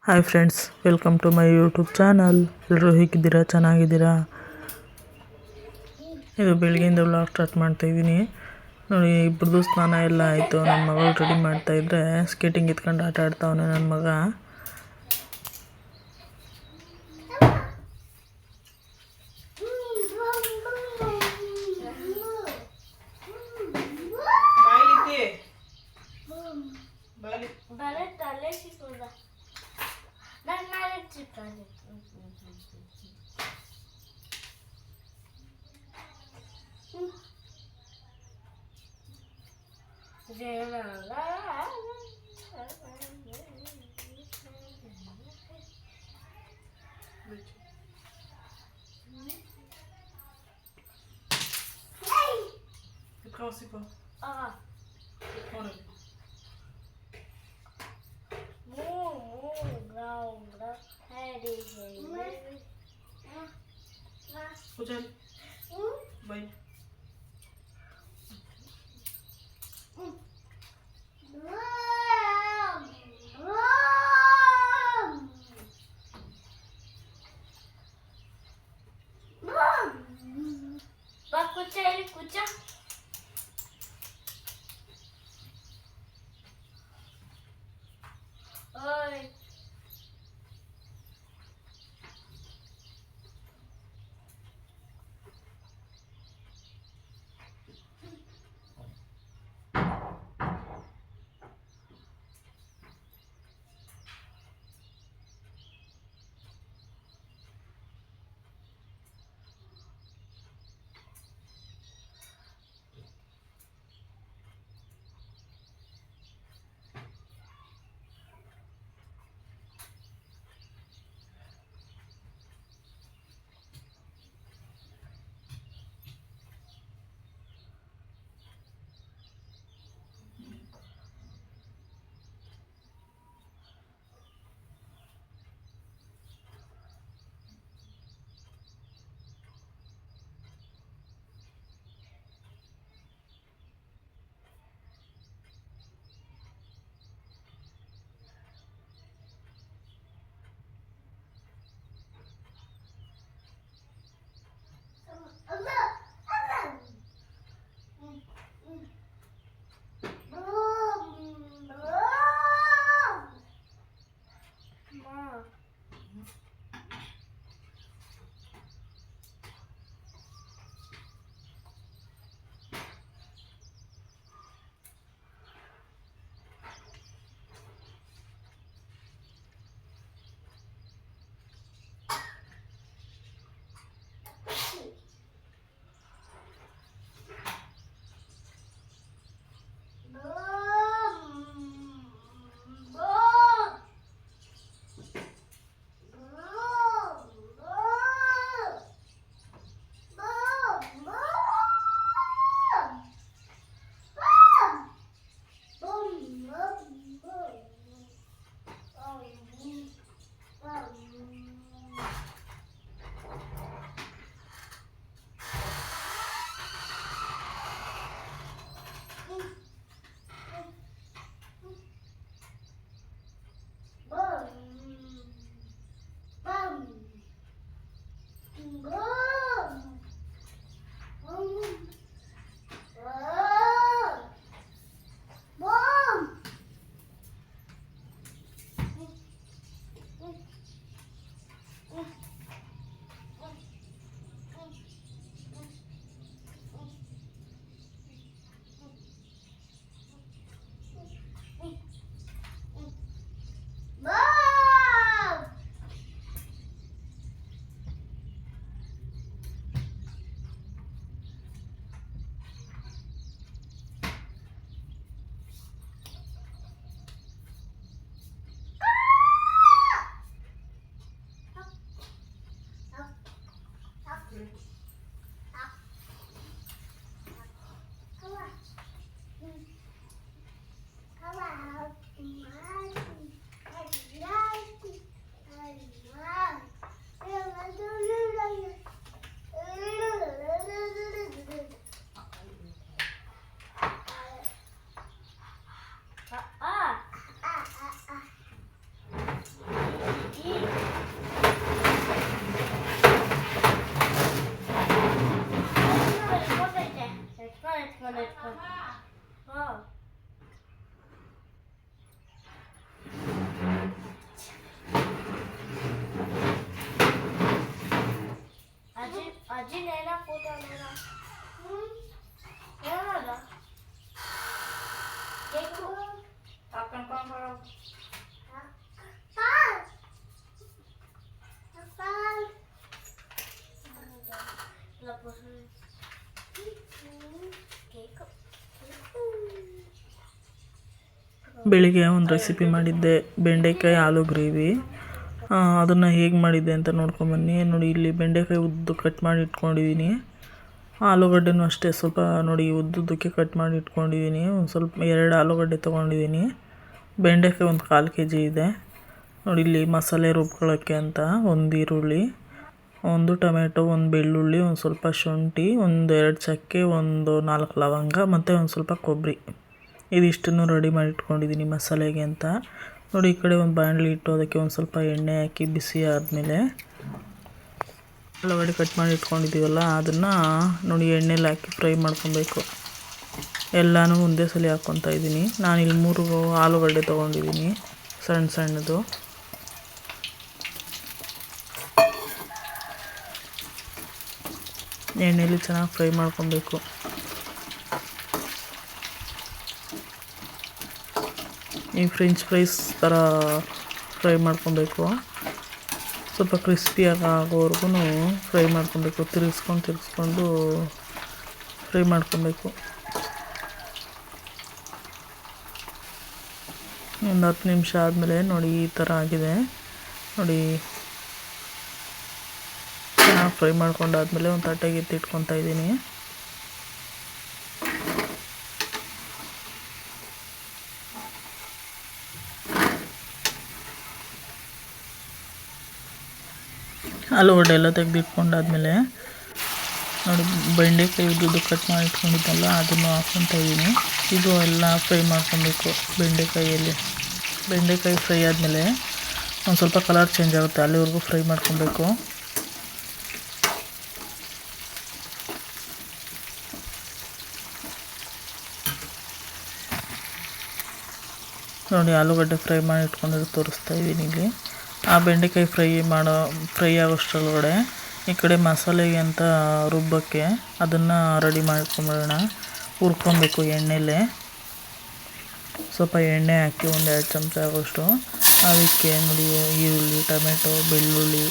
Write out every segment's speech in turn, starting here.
Hi friends, welcome to my YouTube channel. ಎಲ್ಲರೂ ಹೇಗಿದ್ದೀರಾ? ಚೆನ್ನಾಗಿದ್ದೀರಾ? ಇದು ಬೆಳಗ್ಗೆಯಿಂದ ವ್ಲಾಗ್ ಸ್ಟಾರ್ಟ್ ಮಾಡ್ತಾಯಿದ್ದೀನಿ ನೋಡಿ. ಇಬ್ಬರದು ಸ್ನಾನ ಎಲ್ಲ ಆಯಿತು. ನನ್ನ ಮಗಳು ರೆಡಿ ಮಾಡ್ತಾಯಿದ್ರೆ ಸ್ಕೇಟಿಂಗ್ ಎತ್ಕೊಂಡು ಆಟ ಆಡ್ತಾವನೆ ನನ್ನ ಮಗ. Kucha. Oi. ಬೆಳಿಗ್ಗೆ ಒಂದು ರೆಸಿಪಿ ಮಾಡಿದ್ದೆ, ಬೆಂಡೆಕಾಯಿ ಆಲೂ ಗ್ರೇವಿ. ಅದನ್ನು ಹೇಗೆ ಮಾಡಿದ್ದೆ ಅಂತ ನೋಡ್ಕೊಂಬನ್ನಿ. ನೋಡಿ, ಇಲ್ಲಿ ಬೆಂಡೆಕಾಯಿ ಉದ್ದು ಕಟ್ ಮಾಡಿ ಇಟ್ಕೊಂಡಿದ್ದೀನಿ. ಆಲೂಗಡ್ಡೆನೂ ಅಷ್ಟೇ, ಸ್ವಲ್ಪ ನೋಡಿ ಉದ್ದುದ್ದಕ್ಕೆ ಕಟ್ ಮಾಡಿ ಇಟ್ಕೊಂಡಿದ್ದೀನಿ. ಒಂದು ಸ್ವಲ್ಪ 2 ಆಲೂಗಡ್ಡೆ ತೊಗೊಂಡಿದ್ದೀನಿ. ಬೆಂಡೆಕಾಯಿ ಒಂದು 1/4 kg ಇದೆ. ನೋಡಿ, ಇಲ್ಲಿ ಮಸಾಲೆ ರುಬ್ಕೊಳ್ಳೋಕ್ಕೆ ಅಂತ 1 ಈರುಳ್ಳಿ, 1 ಟೊಮೆಟೊ, 1 ಬೆಳ್ಳುಳ್ಳಿ, ಒಂದು ಸ್ವಲ್ಪ ಶುಂಠಿ, 2 ಚಕ್ಕೆ, 4 ಲವಂಗ ಮತ್ತು ಒಂದು ಸ್ವಲ್ಪ ಕೊಬ್ಬರಿ. ಇದಿಷ್ಟನ್ನು ರೆಡಿ ಮಾಡಿ ಇಟ್ಕೊಂಡಿದ್ದೀನಿ ಮಸಾಲೆಗೆ ಅಂತ. ನೋಡಿ, ಈ ಕಡೆ ಒಂದು ಬಾಣಲಿ ಇಟ್ಟು ಅದಕ್ಕೆ ಒಂದು ಸ್ವಲ್ಪ ಎಣ್ಣೆ ಹಾಕಿ ಬಿಸಿ ಆದಮೇಲೆ ಆಲೂಗಡ್ಡೆ ಕಟ್ ಮಾಡಿ ಇಟ್ಕೊಂಡಿದ್ದೀವಲ್ಲ ಅದನ್ನು ನೋಡಿ ಎಣ್ಣೆಲಿ ಹಾಕಿ ಫ್ರೈ ಮಾಡ್ಕೊಬೇಕು. ಎಲ್ಲನೂ ಒಂದೇ ಸಲ ಹಾಕ್ಕೊತಾ ಇದ್ದೀನಿ. ನಾನಿಲ್ಲಿ 3 ಆಲೂಗಡ್ಡೆ ತೊಗೊಂಡಿದ್ದೀನಿ, ಸಣ್ಣದು. ಎಣ್ಣೆಲಿ ಚೆನ್ನಾಗಿ ಫ್ರೈ ಮಾಡ್ಕೊಬೇಕು. ಈ ಫ್ರೆಂಚ್ ಫ್ರೈಸ್ ಥರ ಫ್ರೈ ಮಾಡ್ಕೊಬೇಕು. ಸ್ವಲ್ಪ ಕ್ರಿಸ್ಪಿಯಾಗಿ ಆಗೋವರೆಗೂ ಫ್ರೈ ಮಾಡ್ಕೊಬೇಕು. ತಿರುಗಿಸ್ಕೊಂಡು ಫ್ರೈ ಮಾಡ್ಕೊಬೇಕು. ಒಂದು 10 ನಿಮಿಷ ಆದಮೇಲೆ ನೋಡಿ ಈ ಥರ ಆಗಿದೆ. ನೋಡಿ, ಚೆನ್ನಾಗಿ ಫ್ರೈ ಮಾಡ್ಕೊಂಡಾದ್ಮೇಲೆ ಒಂದು ತಟ್ಟೆಗೆ ಎತ್ತಿಟ್ಕೊತಾ ಇದ್ದೀನಿ. ಆಲೂಗಡ್ಡೆ ಎಲ್ಲ ತೆಗೆದಿಟ್ಕೊಂಡಾದ್ಮೇಲೆ ನೋಡಿ ಬೆಂಡೆಕಾಯಿ ಉದ್ದುದ್ದು ಕಟ್ ಮಾಡಿ ಇಟ್ಕೊಂಡಿದ್ದಲ್ಲ ಅದನ್ನು ಹಾಕ್ಕೊತಾ ಇದ್ದೀನಿ. ಇದು ಎಲ್ಲ ಫ್ರೈ ಮಾಡ್ಕೊಬೇಕು. ಬೆಂಡೆಕಾಯಿ ಫ್ರೈ ಆದಮೇಲೆ ಒಂದು ಸ್ವಲ್ಪ ಕಲರ್ ಚೇಂಜ್ ಆಗುತ್ತೆ, ಅಲ್ಲಿವರೆಗೂ ಫ್ರೈ ಮಾಡ್ಕೊಬೇಕು. ನೋಡಿ, ಆಲೂಗಡ್ಡೆ ಫ್ರೈ ಮಾಡಿ ಇಟ್ಕೊಂಡಿದ್ದು ತೋರಿಸ್ತಾ ಇದ್ದೀನಿ ಇಲ್ಲಿ. ಆ ಬೆಂಡೆಕಾಯಿ ಫ್ರೈ ಆಗೋಷ್ಟರೊಳಗಡೆ ಈ ಕಡೆ ಮಸಾಲೆಗೆ ಅಂತ ರುಬ್ಬಕ್ಕೆ ಅದನ್ನು ರೆಡಿ ಮಾಡ್ಕೊಂಬಿಡೋಣ. ಹುರ್ಕೊಬೇಕು ಎಣ್ಣೆಲೆ. ಸ್ವಲ್ಪ ಎಣ್ಣೆ ಹಾಕಿ 1-2 ಚಮಚ ಆಗೋಷ್ಟು ಅದಕ್ಕೆ ನೋಡಿ ಈರುಳ್ಳಿ, ಟೊಮೆಟೊ, ಬೆಳ್ಳುಳ್ಳಿ,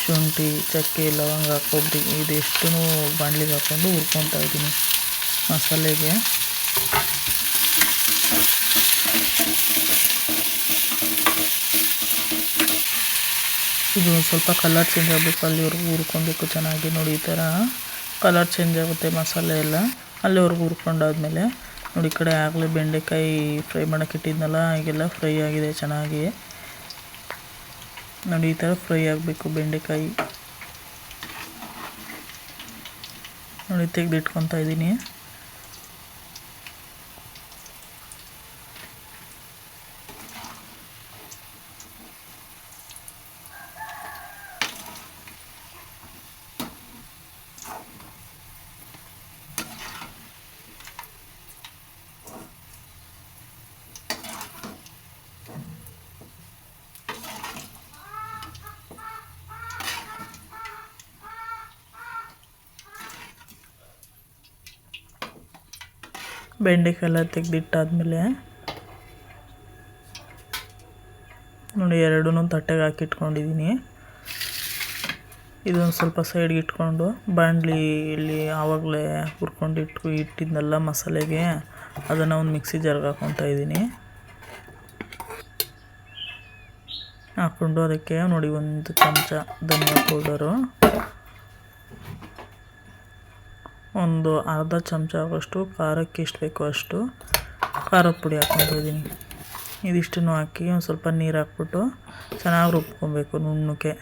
ಶುಂಠಿ, ಚಕ್ಕೆ, ಲವಂಗ, ಕೊಬ್ಬರಿ ಇದೆಷ್ಟೂ ಬಾಣಲಿಗೆ ಹಾಕ್ಕೊಂಡು ಹುರ್ಕೊತಾ ಇದ್ದೀನಿ ಮಸಾಲೆಗೆ. ಇದು ಸ್ವಲ್ಪ ಕಲರ್ ಚೇಂಜ್ ಆಗಬೇಕು, ಅಲ್ಲಿವರೆಗೂ ಹುರ್ಕೊಬೇಕು ಚೆನ್ನಾಗಿ. ನೋಡಿ, ಈ ಥರ ಕಲರ್ ಚೇಂಜ್ ಆಗುತ್ತೆ ಮಸಾಲೆ ಎಲ್ಲ. ಅಲ್ಲಿವರೆಗೂ ಹುರ್ಕೊಂಡಾದ್ಮೇಲೆ ನೋಡಿ, ಈ ಕಡೆ ಆಗಲೇ ಬೆಂಡೆಕಾಯಿ ಫ್ರೈ ಮಾಡೋಕೆ ಇಟ್ಟಿದ್ನಲ್ಲ, ಈಗೆಲ್ಲ ಫ್ರೈ ಆಗಿದೆ ಚೆನ್ನಾಗಿ. ನೋಡಿ, ಈ ಥರ ಫ್ರೈ ಆಗಬೇಕು ಬೆಂಡೆಕಾಯಿ. ನೋಡಿ, ತೆಗೆದಿಟ್ಕೊತಾ ಇದ್ದೀನಿ. ಬೆಂಡೆಕಾಯಿ ಎಲ್ಲ ತೆಗೆದಿಟ್ಟಾದ್ಮೇಲೆ ನೋಡಿ ಎರಡೂ ತಟ್ಟೆಗೆ ಹಾಕಿಟ್ಕೊಂಡಿದ್ದೀನಿ. ಇದೊಂದು ಸ್ವಲ್ಪ ಸೈಡ್ಗೆ ಇಟ್ಕೊಂಡು ಬಾಣಲಿಯಲ್ಲಿ ಆವಾಗಲೇ ಇಟ್ಟಿದ್ನಲ್ಲ ಮಸಾಲೆಗೆ, ಅದನ್ನು ಒಂದು ಮಿಕ್ಸಿ ಜಾರ್ಗೆ ಹಾಕ್ಕೊತಾ ಇದ್ದೀನಿ. ಹಾಕ್ಕೊಂಡು ಅದಕ್ಕೆ ನೋಡಿ 1 ಚಮಚ ಧನಿಯಾ ಪೌಡರು, ಒಂದು ಅರ್ಧ ಚಮಚ ಆಗೋಷ್ಟು ಖಾರಕ್ಕೆ ಎಷ್ಟು ಬೇಕೋ ಅಷ್ಟು ಖಾರದ ಪುಡಿ ಹಾಕ್ಕೊತಾ ಇದ್ದೀನಿ. ಇದಿಷ್ಟನ್ನು ಹಾಕಿ ಒಂದು ಸ್ವಲ್ಪ ನೀರು ಹಾಕ್ಬಿಟ್ಟು ಚೆನ್ನಾಗಿ ರುಬ್ಕೊಬೇಕು ನುಣ್ಣಗೆ.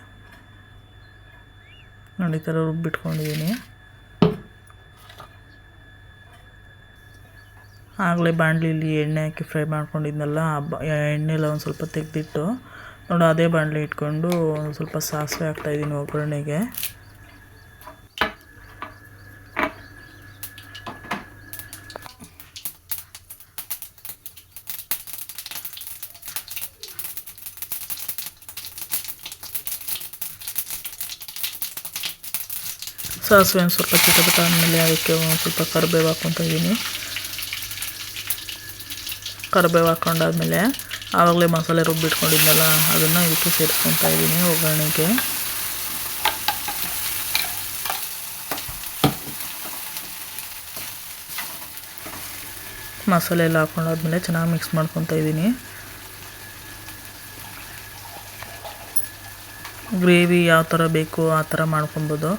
ನೋಡಿ, ಈ ಥರ ರುಬ್ಬಿಟ್ಕೊಂಡಿದ್ದೀನಿ. ಆಗಲೇ ಬಾಣಲಿಲಿ ಎಣ್ಣೆ ಹಾಕಿ ಫ್ರೈ ಮಾಡ್ಕೊಂಡಿದ್ನಲ್ಲ, ಎಣ್ಣೆಲ್ಲ ಒಂದು ಸ್ವಲ್ಪ ತೆಗೆದಿಟ್ಟು ನೋಡಿ ಅದೇ ಬಾಣಲಿ ಇಟ್ಕೊಂಡು ಒಂದು ಸ್ವಲ್ಪ ಸಾಸಿವೆ ಹಾಕ್ತಾಯಿದ್ದೀನಿ ಒಗ್ಗರಣೆಗೆ. ಸಾಸಿವೆ ಒಂದು ಸ್ವಲ್ಪ ಚಿಟಪಟ ಆದಮೇಲೆ ಅದಕ್ಕೆ ಒಂದು ಸ್ವಲ್ಪ ಕರಿಬೇವು ಹಾಕ್ಕೊತಾ ಇದ್ದೀನಿ. ಕರಿಬೇವು ಹಾಕ್ಕೊಂಡಾದ್ಮೇಲೆ ಆವಾಗಲೇ ಮಸಾಲೆ ರುಬ್ಬಿಟ್ಕೊಂಡಿದ್ನಲ್ಲ ಅದನ್ನು ಇದಕ್ಕೆ ಸೇರಿಸ್ಕೊತಾ ಇದ್ದೀನಿ ಒಗ್ಗರಣೆಗೆ. ಮಸಾಲೆ ಎಲ್ಲ ಹಾಕ್ಕೊಂಡಾದ್ಮೇಲೆ ಚೆನ್ನಾಗಿ ಮಿಕ್ಸ್ ಮಾಡ್ಕೊತಾ ಇದ್ದೀನಿ. ಗ್ರೇವಿ ಯಾವ ಥರ ಬೇಕು ಆ ಥರ ಮಾಡ್ಕೊಬೋದು.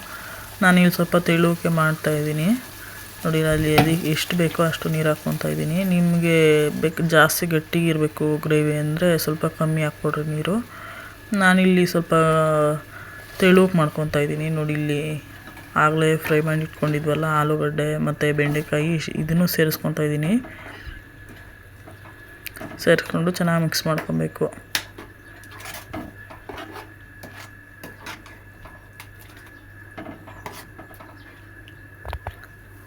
ನಾನಿಲ್ಲಿ ಸ್ವಲ್ಪ ತೆಳುವಕ್ಕೆ ಮಾಡ್ತಾಯಿದ್ದೀನಿ. ನೋಡಿ ಅಲ್ಲಿ ಎಷ್ಟು ಬೇಕೋ ಅಷ್ಟು ನೀರು ಹಾಕ್ಕೊತಾ ಇದ್ದೀನಿ. ನಿಮಗೆ ಜಾಸ್ತಿ ಗಟ್ಟಿಗಿರಬೇಕು ಗ್ರೇವಿ ಅಂದರೆ ಸ್ವಲ್ಪ ಕಮ್ಮಿ ಹಾಕ್ಕೊಡ್ರಿ ನೀರು. ನಾನಿಲ್ಲಿ ಸ್ವಲ್ಪ ತೆಳುವಕ್ಕೆ ಮಾಡ್ಕೊತಾ ಇದ್ದೀನಿ. ನೋಡಿ ಇಲ್ಲಿ ಆಗಲೇ ಫ್ರೈ ಮಾಡಿ ಇಟ್ಕೊಂಡಿದ್ವಲ್ಲ ಆಲೂಗಡ್ಡೆ ಮತ್ತು ಬೆಂಡೆಕಾಯಿ ಇದನ್ನು ಸೇರಿಸ್ಕೊತಾ ಇದ್ದೀನಿ. ಸೇರಿಸ್ಕೊಂಡು ಚೆನ್ನಾಗಿ ಮಿಕ್ಸ್ ಮಾಡ್ಕೊಬೇಕು.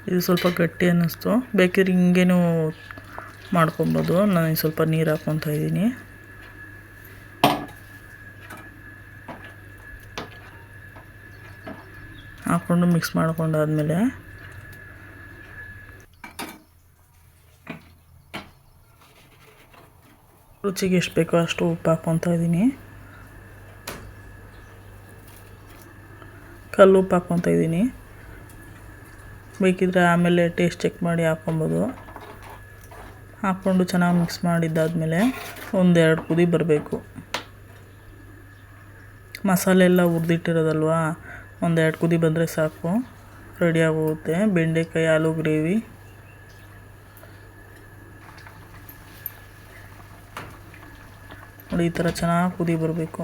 ಇದು ಸ್ವಲ್ಪ ಗಟ್ಟಿ ಅನ್ನಿಸ್ತು, ಬೇಕಿದ್ರೆ ಹಿಂಗೇನು ಮಾಡ್ಕೊಬೋದು. ನಾನು ಸ್ವಲ್ಪ ನೀರು ಹಾಕ್ಕೊತಾ ಇದ್ದೀನಿ. ಹಾಕ್ಕೊಂಡು ಮಿಕ್ಸ್ ಮಾಡ್ಕೊಂಡಾದ್ಮೇಲೆ ರುಚಿಗೆ ಎಷ್ಟು ಬೇಕೋ ಅಷ್ಟು ಉಪ್ಪು ಹಾಕ್ಕೊತಾ ಇದ್ದೀನಿ. ಕಲ್ಲು ಉಪ್ಪು ಹಾಕ್ಕೊತಾ ಇದ್ದೀನಿ. ಬೇಕಿದ್ರೆ ಆಮೇಲೆ ಟೇಸ್ಟ್ ಚೆಕ್ ಮಾಡಿ ಹಾಕ್ಕೊಬೋದು. ಹಾಕ್ಕೊಂಡು ಚೆನ್ನಾಗಿ ಮಿಕ್ಸ್ ಮಾಡಿದ್ದಾದಮೇಲೆ ಒಂದೆರಡು ಕುದಿ ಬರಬೇಕು. ಮಸಾಲೆ ಎಲ್ಲ ಹುರಿದಿಟ್ಟಿರೋದಲ್ವ, ಒಂದೆರಡು ಕುದಿ ಬಂದರೆ ಸಾಕು, ರೆಡಿಯಾಗೋಗುತ್ತೆ ಬೆಂಡೆಕಾಯಿ ಆಲೂ ಗ್ರೇವಿ. ನೋಡಿ ಈ ಥರ ಚೆನ್ನಾಗಿ ಕುದಿ ಬರಬೇಕು.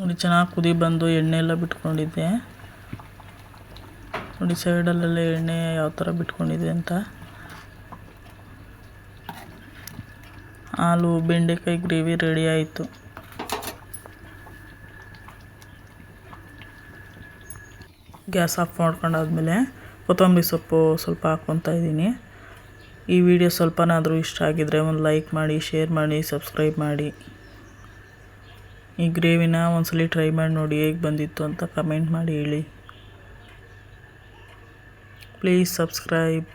ನೋಡಿ ಚೆನ್ನಾಗಿ ಕುದಿ ಬಂದು ಎಣ್ಣೆ ಎಲ್ಲ ಬಿಟ್ಕೊಂಡಿದ್ದೆ. ನೋಡಿ ಸೈಡಲ್ಲೆಲ್ಲ ಎಣ್ಣೆ ಯಾವ ಥರ ಬಿಟ್ಕೊಂಡಿದೆ ಅಂತ. ಆಲೂ ಬೆಂಡೆಕಾಯಿ ಗ್ರೇವಿ ರೆಡಿ ಆಯಿತು. ಗ್ಯಾಸ್ ಆಫ್ ಮಾಡ್ಕೊಂಡಾದ್ಮೇಲೆ ಕೊತ್ತಂಬರಿ ಸೊಪ್ಪು ಸ್ವಲ್ಪ ಹಾಕ್ಕೊತಾ ಇದ್ದೀನಿ. ಈ ವಿಡಿಯೋ ಸ್ವಲ್ಪನಾದರೂ ಇಷ್ಟ ಆಗಿದರೆ ಒಂದು ಲೈಕ್ ಮಾಡಿ, ಶೇರ್ ಮಾಡಿ, ಸಬ್ಸ್ಕ್ರೈಬ್ ಮಾಡಿ. ಈ ಗ್ರೇವಿನ ಒಂದ್ಸಲಿ ಟ್ರೈ ಮಾಡಿ ನೋಡಿ ಹೇಗೆ ಬಂದಿತ್ತು ಅಂತ ಕಮೆಂಟ್ ಮಾಡಿ ಹೇಳಿ. Please subscribe.